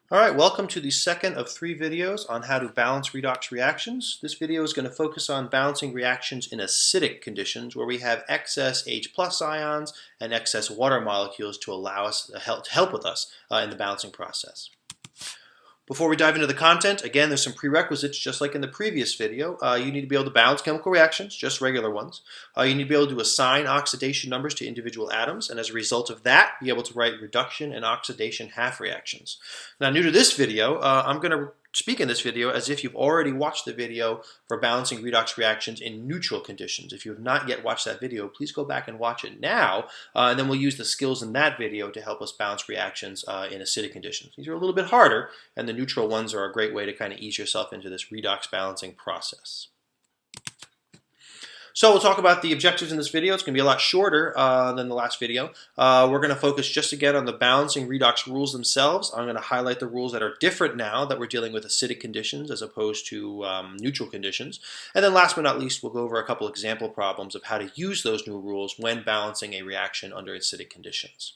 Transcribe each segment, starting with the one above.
All right, welcome to the second of 3 videos on how to balance redox reactions. This video is going to focus on balancing reactions in acidic conditions where we have excess H plus ions and excess water molecules to allow us to help with us in the balancing process. Before we dive into the content, again, there's some prerequisites just like in the previous video. You need to be able to balance chemical reactions, just regular ones. You need to be able to assign oxidation numbers to individual atoms, and as a result of that, be able to write reduction and oxidation half reactions. Now, new to this video, I'm going to speak in this video as if you've already watched the video for balancing redox reactions in neutral conditions. If you have not yet watched that video, please go back and watch it now, and then we'll use the skills in that video to help us balance reactions in acidic conditions. These are a little bit harder, and the neutral ones are a great way to kind of ease yourself into this redox balancing process. So we'll talk about the objectives in this video. It's going to be a lot shorter than the last video. We're going to focus just again on the balancing redox rules themselves. I'm going to highlight the rules that are different now that we're dealing with acidic conditions as opposed to neutral conditions. And then last but not least, we'll go over a couple example problems of how to use those new rules when balancing a reaction under acidic conditions.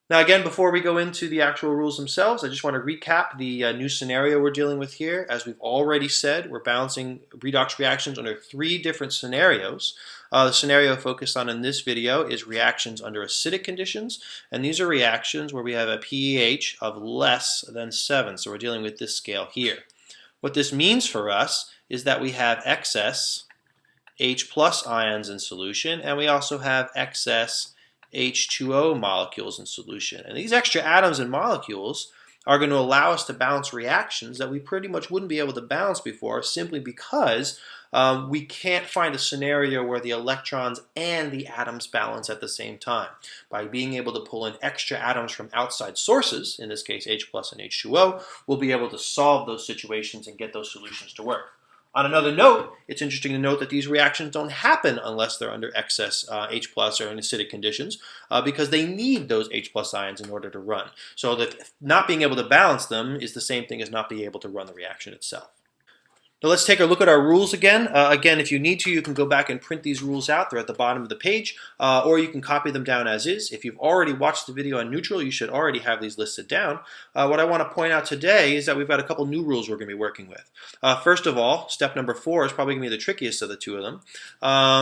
Now again, before we go into the actual rules themselves, I just want to recap the new scenario we're dealing with here. As we've already said, we're balancing redox reactions under 3 different scenarios. The scenario focused on in this video is reactions under acidic conditions, and these are reactions where we have a pH of less than 7, so we're dealing with this scale here. What this means for us is that we have excess H plus ions in solution, and we also have excess H2O molecules in solution. And these extra atoms and molecules are going to allow us to balance reactions that we pretty much wouldn't be able to balance before simply because we can't find a scenario where the electrons and the atoms balance at the same time. By being able to pull in extra atoms from outside sources, in this case H plus and H2O, we'll be able to solve those situations and get those solutions to work. On another note, it's interesting to note that these reactions don't happen unless they're under excess H plus or in acidic conditions because they need those H plus ions in order to run. So that not being able to balance them is the same thing as not being able to run the reaction itself. Now let's take a look at our rules again. Again, if you need to, you can go back and print these rules out. They're at the bottom of the page, or you can copy them down as is. If you've already watched the video on neutral, you should already have these listed down. What I want to point out today is that we've got a couple new rules we're going to be working with. First of all, step number 4 is probably going to be the trickiest of the two of them.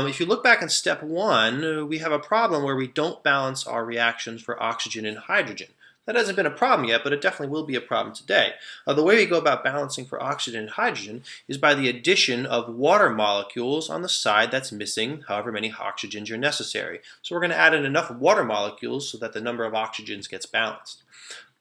If you look back in step 1, we have a problem where we don't balance our reactions for oxygen and hydrogen. That hasn't been a problem yet, but it definitely will be a problem today. The way we go about balancing for oxygen and hydrogen is by the addition of water molecules on the side that's missing however many oxygens are necessary. So we're going to add in enough water molecules so that the number of oxygens gets balanced.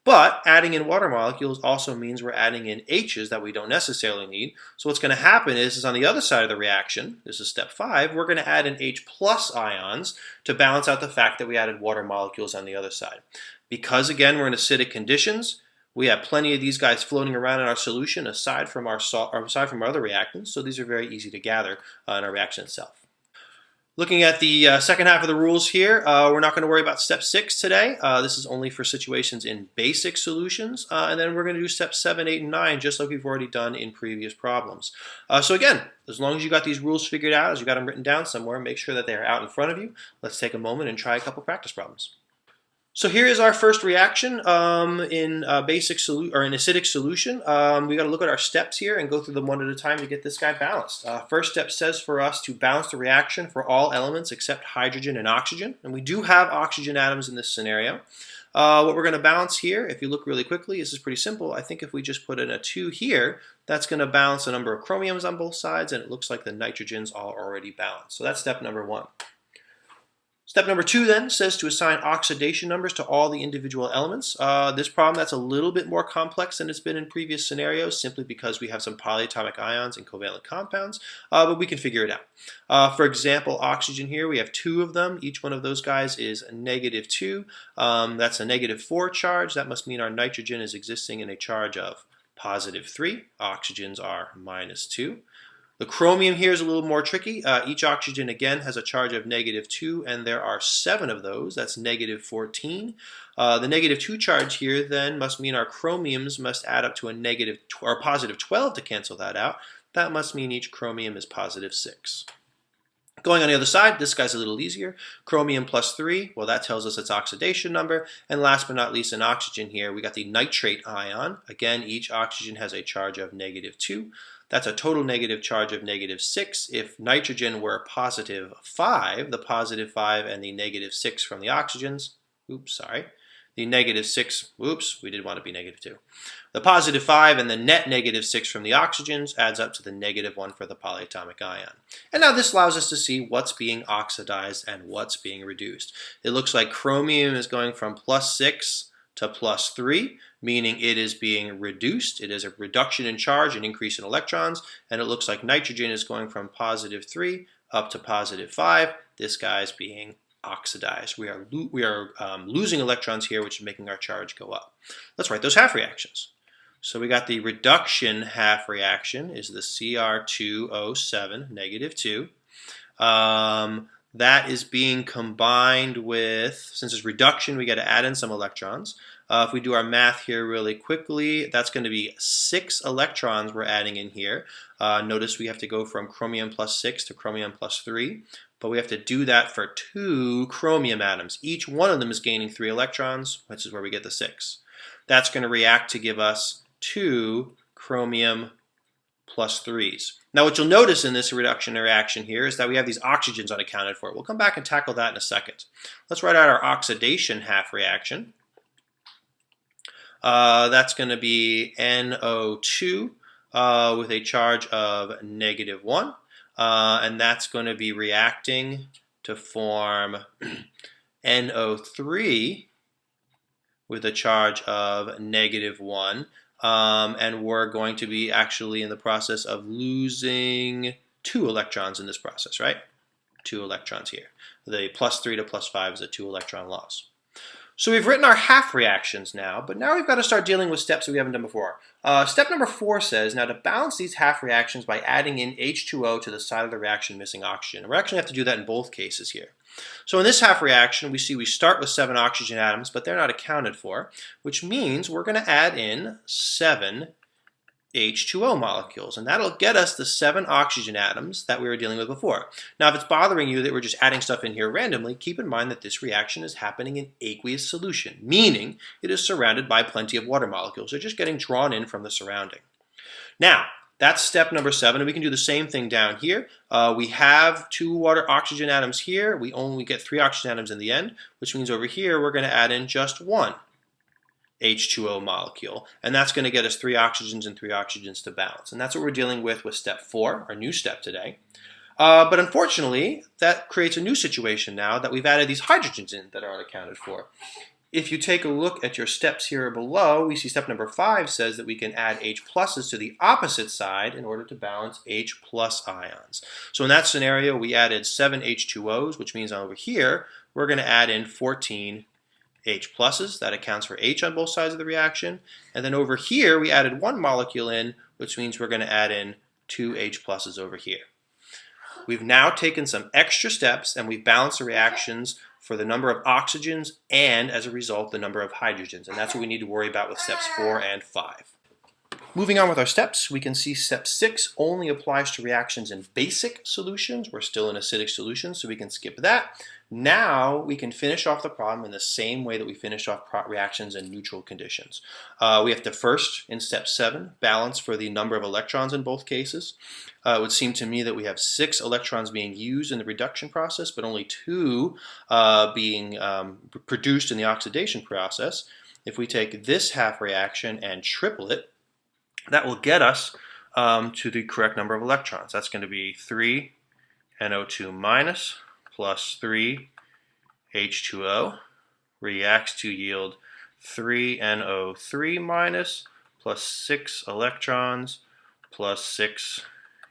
But adding in water molecules also means we're adding in H's that we don't necessarily need. So what's going to happen is on the other side of the reaction, this is step 5, we're going to add in H plus ions to balance out the fact that we added water molecules on the other side. Because again, we're in acidic conditions, we have plenty of these guys floating around in our solution aside from our other reactants, so these are very easy to gather in our reaction itself. Looking at the second half of the rules here, we're not going to worry about step 6 today. This is only for situations in basic solutions, and then we're going to do steps 7, 8, and 9 just like we've already done in previous problems. So again, as long as you got these rules figured out, as you got them written down somewhere, make sure that they are out in front of you. Let's take a moment and try a couple practice problems. So here is our first reaction in acidic solution. We got to look at our steps here and go through them one at a time to get this guy balanced. First step says for us to balance the reaction for all elements except hydrogen and oxygen, and we do have oxygen atoms in this scenario. What we're going to balance here, if you look really quickly, this is pretty simple. I think if we just put in a 2 here, that's going to balance the number of chromiums on both sides, and it looks like the nitrogens are already balanced. So that's step number 1. Step number 2 then says to assign oxidation numbers to all the individual elements. This problem that's a little bit more complex than it's been in previous scenarios simply because we have some polyatomic ions and covalent compounds, but we can figure it out. For example, oxygen here, we have 2 of them. Each one of those guys is a -2. That's a -4 charge. That must mean our nitrogen is existing in a charge of +3. Oxygens are -2. The chromium here is a little more tricky. Each oxygen, again, has a charge of -2, and there are 7 of those. That's -14. The -2 charge here, then, must mean our chromiums must add up to a +12 to cancel that out. That must mean each chromium is +6. Going on the other side, this guy's a little easier. Chromium plus 3, well, that tells us its oxidation number. And last but not least, in oxygen here, we got the nitrate ion. Again, each oxygen has a charge of -2. That's a total negative charge of -6. If nitrogen were positive 5, the positive 5 and the -6 from the oxygens, the -6, we did want to be -2. The positive 5 and the net -6 from the oxygens adds up to the -1 for the polyatomic ion. And now this allows us to see what's being oxidized and what's being reduced. It looks like chromium is going from +6 to +3, meaning it is being reduced. It is a reduction in charge, an increase in electrons, and it looks like nitrogen is going from +3 up to +5. This guy's being oxidized. We are losing electrons here, which is making our charge go up. Let's write those half reactions. So we got the reduction half reaction is the Cr2O7 -2. That is being combined with, since it's reduction, we got to add in some electrons. If we do our math here really quickly, that's going to be 6 electrons we're adding in here. Notice we have to go from chromium plus 6 to chromium plus 3. But we have to do that for 2 chromium atoms. Each one of them is gaining 3 electrons, which is where we get the 6. That's going to react to give us 2 chromium plus 3s. Now what you'll notice in this reduction reaction here is that we have these oxygens unaccounted for. We'll come back and tackle that in a second. Let's write out our oxidation half reaction. That's going to be NO2 with a charge of -1. And that's going to be reacting to form NO3 with a charge of -1. And we're going to be actually in the process of losing 2 electrons in this process, right? 2 electrons here. The +3 to +5 is a 2 electron loss. So we've written our half reactions now, but now we've got to start dealing with steps that we haven't done before. Step number 4 says, now to balance these half reactions by adding in H2O to the side of the reaction missing oxygen. And we're actually going to have to do that in both cases here. So in this half reaction, we see we start with 7 oxygen atoms, but they're not accounted for, which means we're going to add in 7 H2O molecules, and that'll get us the 7 oxygen atoms that we were dealing with before. Now, if it's bothering you that we're just adding stuff in here randomly, keep in mind that this reaction is happening in aqueous solution, meaning it is surrounded by plenty of water molecules. They're just getting drawn in from the surrounding. Now, that's step number 7, and we can do the same thing down here. We have 2 water oxygen atoms here. We only get 3 oxygen atoms in the end, which means over here we're going to add in just 1 H2O molecule, and that's going to get us 3 oxygens and 3 oxygens to balance. And that's what we're dealing with step 4, our new step today. But unfortunately, that creates a new situation now that we've added these hydrogens in that aren't accounted for. If you take a look at your steps here below, we see step number 5 says that we can add H pluses to the opposite side in order to balance H plus ions. So in that scenario, we added 7 H2Os, which means over here, we're going to add in 14 H pluses. That accounts for H on both sides of the reaction. And then over here, we added 1 molecule in, which means we're going to add in 2 H pluses over here. We've now taken some extra steps and we've balanced the reactions for the number of oxygens and, as a result, the number of hydrogens. And that's what we need to worry about with steps 4 and 5. Moving on with our steps, we can see step 6 only applies to reactions in basic solutions. We're still in acidic solutions, so we can skip that. Now we can finish off the problem in the same way that we finished off reactions in neutral conditions. We have to first, in step 7, balance for the number of electrons in both cases. It would seem to me that we have 6 electrons being used in the reduction process, but only 2 being produced in the oxidation process. If we take this half reaction and triple it, that will get us to the correct number of electrons. That's going to be 3 NO2 minus plus 3 H2O reacts to yield 3 NO3 minus plus 6 electrons plus 6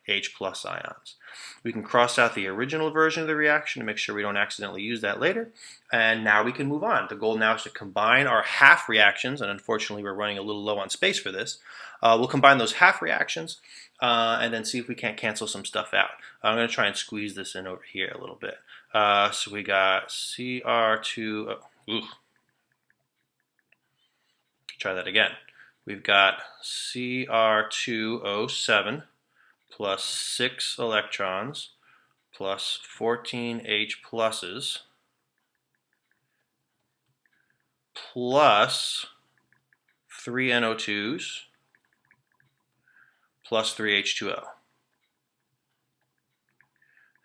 H plus ions. We can cross out the original version of the reaction to make sure we don't accidentally use that later. And now we can move on. The goal now is to combine our half reactions, and unfortunately we're running a little low on space for this. We'll combine those half reactions and then see if we can't cancel some stuff out. I'm going to try and squeeze this in over here a little bit. So we got Cr2, try that again. We've got Cr2O7 plus 6 electrons plus 14H pluses plus 3 NO2s plus 3 H2O.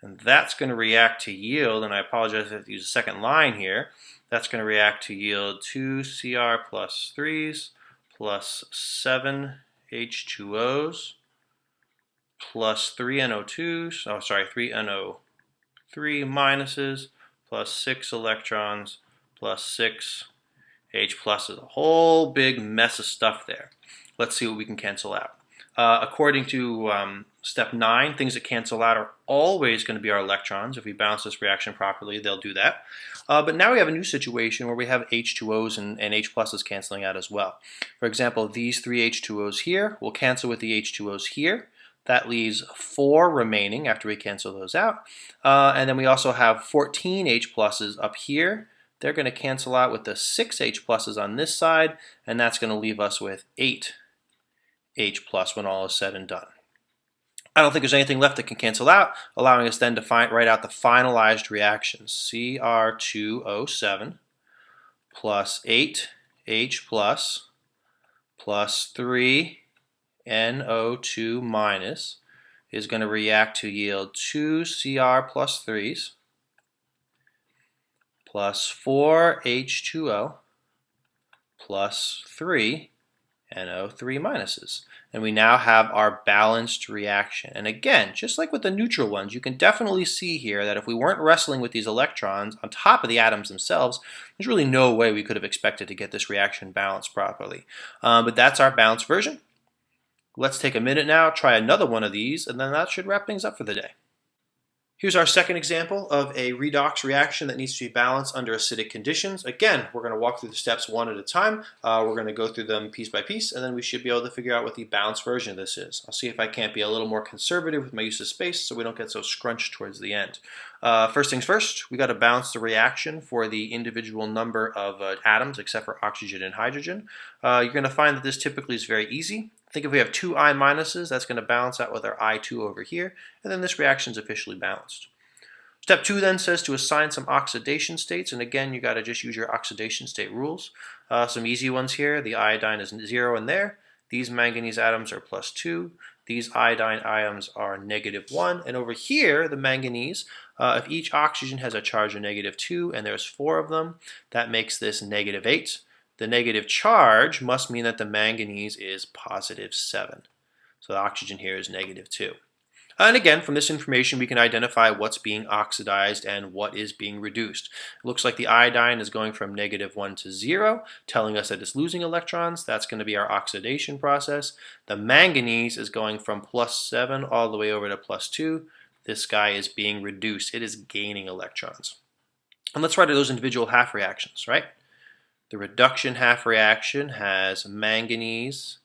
And that's going to react to yield, and I apologize if I have to use a second line here, that's going to react to yield 2 Cr plus 3s plus 7 H2Os plus 3 NO2s, 3 NO3 minuses plus 6 electrons plus 6 H pluses. A whole big mess of stuff there. Let's see what we can cancel out. According to step 9, things that cancel out are always going to be our electrons. If we balance this reaction properly, they'll do that. But now we have a new situation where we have H2Os and H pluses canceling out as well. For example, these 3 H2Os here will cancel with the H2Os here. That leaves 4 remaining after we cancel those out. And then we also have 14 H pluses up here. They're going to cancel out with the 6 H pluses on this side, and that's going to leave us with 8 H plus when all is said and done. I don't think there's anything left that can cancel out, allowing us then to write out the finalized reactions. Cr2O7 plus 8 H plus 3 NO2 minus is going to react to yield 2 Cr plus 3s plus 4 H2O plus 3 NO3 minuses. And we now have our balanced reaction. And again, just like with the neutral ones, you can definitely see here that if we weren't wrestling with these electrons on top of the atoms themselves, there's really no way we could have expected to get this reaction balanced properly. But that's our balanced version. Let's take a minute now, try another one of these, and then that should wrap things up for the day. Here's our second example of a redox reaction that needs to be balanced under acidic conditions. Again, we're going to walk through the steps one at a time. We're going to go through them piece by piece, and then we should be able to figure out what the balanced version of this is. I'll see if I can't be a little more conservative with my use of space so we don't get so scrunched towards the end. First things first, we got to balance the reaction for the individual number of atoms except for oxygen and hydrogen. You're going to find that this typically is very easy. Think if we have 2 I minuses, that's going to balance out with our I2 over here, and then this reaction is officially balanced. Step 2 then says to assign some oxidation states, and again, you got to just use your oxidation state rules. Some easy ones here. The iodine is 0 in there. These manganese atoms are +2. These iodine ions are -1. And over here, the manganese, if each oxygen has a charge of -2, and there's 4 of them, that makes this -8. The negative charge must mean that the manganese is +7. So the oxygen here is -2. And again, from this information, we can identify what's being oxidized and what is being reduced. It looks like the iodine is going from -1 to 0, telling us that it's losing electrons. That's going to be our oxidation process. The manganese is going from +7 all the way over to +2. This guy is being reduced. It is gaining electrons. And let's write those individual half reactions, right? The reduction half reaction has manganese,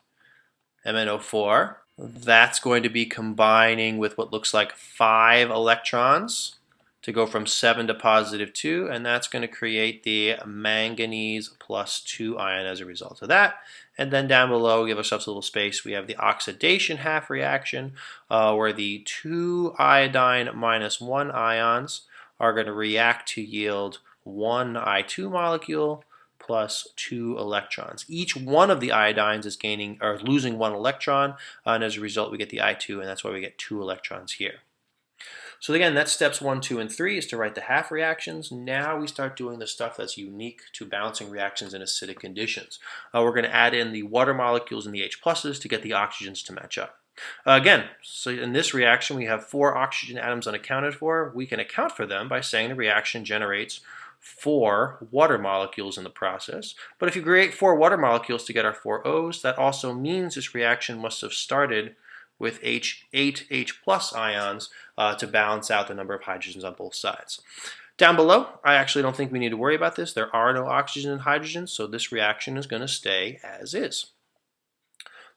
MnO4. That's going to be combining with what looks like 5 electrons to go from 7 to +2, and that's going to create the manganese +2 ion as a result of that. And then down below, give ourselves a little space, we have the oxidation half reaction, where the 2 iodine -1 ions are going to react to yield 1 I2 molecule plus 2 electrons. Each one of the iodines is gaining or losing 1 electron, and as a result we get the I2, and that's why we get 2 electrons here. So again, that's steps 1, 2, and 3 is to write the half reactions. Now we start doing the stuff that's unique to balancing reactions in acidic conditions. We're going to add in the water molecules and the H pluses to get the oxygens to match up. Again, so in this reaction we have 4 oxygen atoms unaccounted for. We can account for them by saying the reaction generates 4 water molecules in the process. But if you create 4 water molecules to get our 4 O's, that also means this reaction must have started with 8 H plus ions to balance out the number of hydrogens on both sides. Down below, I actually don't think we need to worry about this. There are no oxygen and hydrogen, so this reaction is going to stay as is.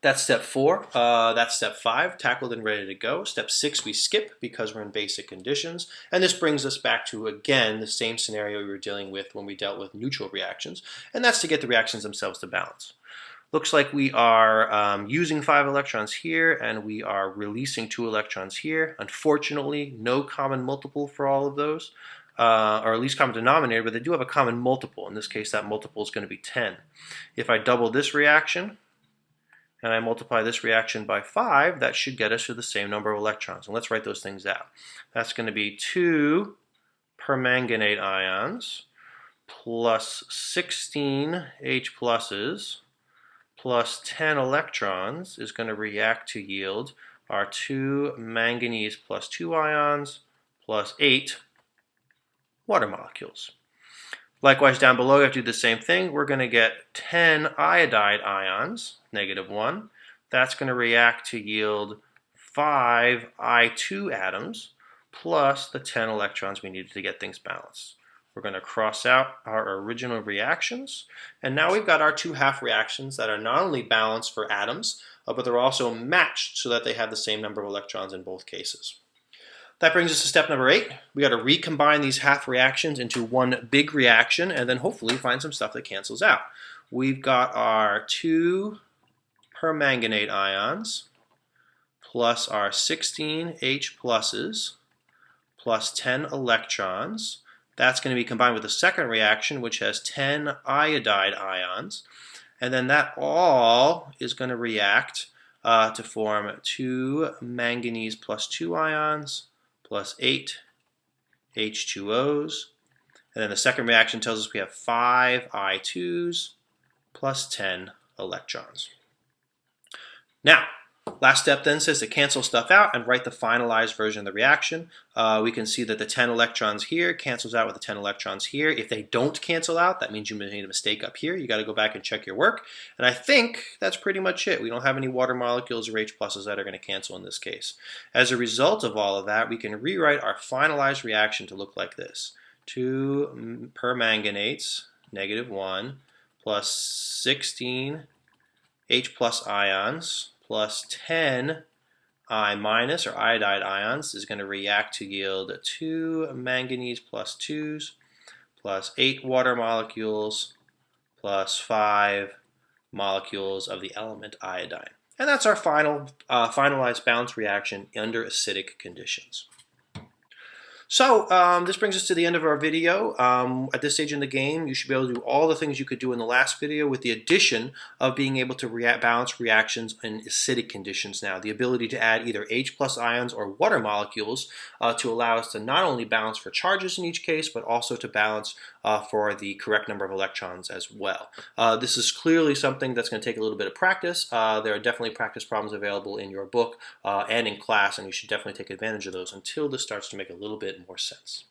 That's step 4. That's step 5, tackled and ready to go. Step 6 we skip because we're in basic conditions. And this brings us back to, again, the same scenario we were dealing with when we dealt with neutral reactions. And that's to get the reactions themselves to balance. Looks like we are using 5 electrons here, and we are releasing 2 electrons here. Unfortunately, no common multiple for all of those, or at least common denominator, but they do have a common multiple. In this case, that multiple is going to be 10. If I double this reaction, and I multiply this reaction by 5, that should get us to the same number of electrons. And let's write those things out. That's going to be 2 permanganate ions plus 16 H pluses plus 10 electrons is going to react to yield our 2 manganese plus 2 ions plus 8 water molecules. Likewise, down below, we have to do the same thing. We're going to get 10 iodide ions, -1. That's going to react to yield 5 I2 atoms plus the 10 electrons we needed to get things balanced. We're going to cross out our original reactions, and now we've got our 2 half reactions that are not only balanced for atoms, but they're also matched so that they have the same number of electrons in both cases. That brings us to step number 8. We got to recombine these half reactions into one big reaction and then hopefully find some stuff that cancels out. We've got our 2 permanganate ions plus our 16 H pluses plus 10 electrons. That's going to be combined with the second reaction, which has 10 iodide ions. And then that all is going to react to form 2 manganese plus 2 ions plus 8 H2Os. And then the second reaction tells us we have 5 I2s plus 10 electrons. Now, last step then says to cancel stuff out and write the finalized version of the reaction. We can see that the 10 electrons here cancels out with the 10 electrons here. If they don't cancel out, that means you made a mistake up here. You got to go back and check your work. And I think that's pretty much it. We don't have any water molecules or H pluses that are going to cancel in this case. As a result of all of that, we can rewrite our finalized reaction to look like this. 2 permanganates, -1, plus 16 H plus ions, plus 10 I minus or iodide ions is going to react to yield 2 manganese plus 2s plus 8 water molecules plus 5 molecules of the element iodine. And that's our finalized balance reaction under acidic conditions. So this brings us to the end of our video. At this stage in the game, you should be able to do all the things you could do in the last video with the addition of being able to balance reactions in acidic conditions now. The ability to add either H plus ions or water molecules to allow us to not only balance for charges in each case, but also to balance for the correct number of electrons as well. This is clearly something that's going to take a little bit of practice. There are definitely practice problems available in your book and in class, and you should definitely take advantage of those until this starts to make a little bit more sense.